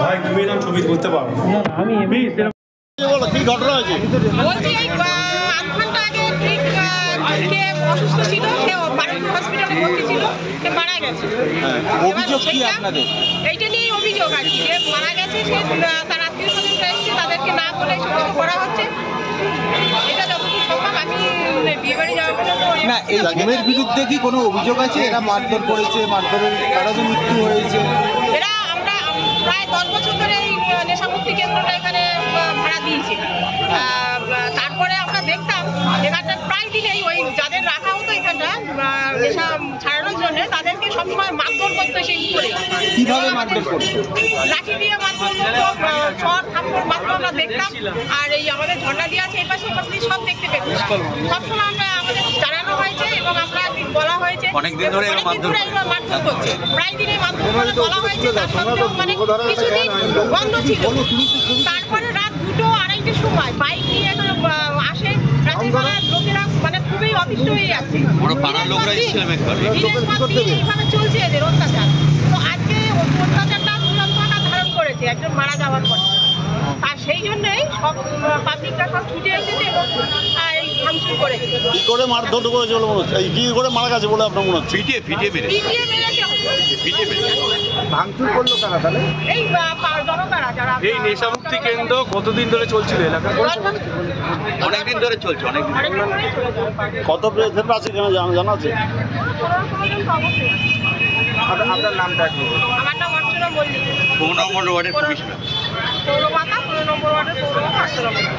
ভাই তুমি নাম ছবি করতে পারো না আমি বলো কি ঘটনা হয়েছে বলছি এই আধ ঘন্টা আগে ঠিক কে অসুস্থ ছিল সে হসপিটালে ভর্তি ছিল সে মারা গেছে। অভিযোগ কি আপনাদের? এইটা নিয়ে অভিযোগ আর কি, যে মারা গেছে সে তার আত্মীয় স্বজনরা এসছে, তাদেরকে না বলে সমস্ত করা হচ্ছে। এটা যতটুকু সম্ভব আমি বিয়ে বাড়ি যাওয়ার জন্য না, এই ঘুমের বিরুদ্ধে কি কোনো অভিযোগ আছে? এরা মারধর করেছে, মারধরের কারণে মৃত্যু হয়েছে। এরা আমরা প্রায় 10 বছর ধরে এই নেশামুক্তি কেন্দ্রটা এখানে ভাড়া দিয়েছি। তারপরে আমরা দেখতাম এখানটা প্রায় দিনেই ওই যাদের রাখা হতো এখানটা নেশা ছাড়ানোর জন্য, তাদেরকে সবসময় মারধর করতো সেই করে। কিভাবে মারধর করতো? লাঠি দিয়ে মারধর করতো, শর্ট থাপ্পড় মারতো আমরা দেখতাম। আর এই আমাদের ঝর্ণা দিয়ে আছে এই পাশে সব দেখতে পেতাম। সবসময় আমরা আমাদের জানানো হয়েছে এবং আমরা বলা হয়েছে অনেকদিন ধরে মারধর করছে, প্রায় দিনে মারধর করে বলা হয়েছে। তার সত্ত্বেও মানে কিছুদিন বন্ধ ছিল। তারপরে রাত 2টো 2:30টার সময় বাইক নিয়ে আসে, রাতের বেলা লোকেরা মানে খুবই অতিষ্ঠ হয়ে যাচ্ছে। এইভাবে চলছে এদের অত্যাচার। তো আজকে অত্যাচারটা চূড়ান্ত আকার ধারণ করেছে একজন মারা যাওয়ার পর। আর সেই জন্যই সব পাবলিকরা সব ছুটে এসেছে এবং এই ভাঙচুর করেছে। কি করে মারধর করেছে বলে মনে হচ্ছে? কি করে মারা গেছে বলে আপনার মনে হচ্ছে? পিটিয়ে মেরেছে। ভাঙচুর করলো কারা তাহলে? এই জনতারা যারা। এই নেশামুক্তি কেন্দ্র কতদিন ধরে চলছিল এলাকা? অনেকদিন ধরে চলছে, অনেকদিন। কত প্রেজেন্ট আছে কেন জানা আছে? আপনার নামটা একটু বলুন। আমার নাম অর্চনা মল্লিক। 4 নম্বর ওয়ার্ডের কমিশনার। পৌরমাতা 15 নম্বর ওয়ার্ডের পৌরমাতা অর্চনা মল্লিক।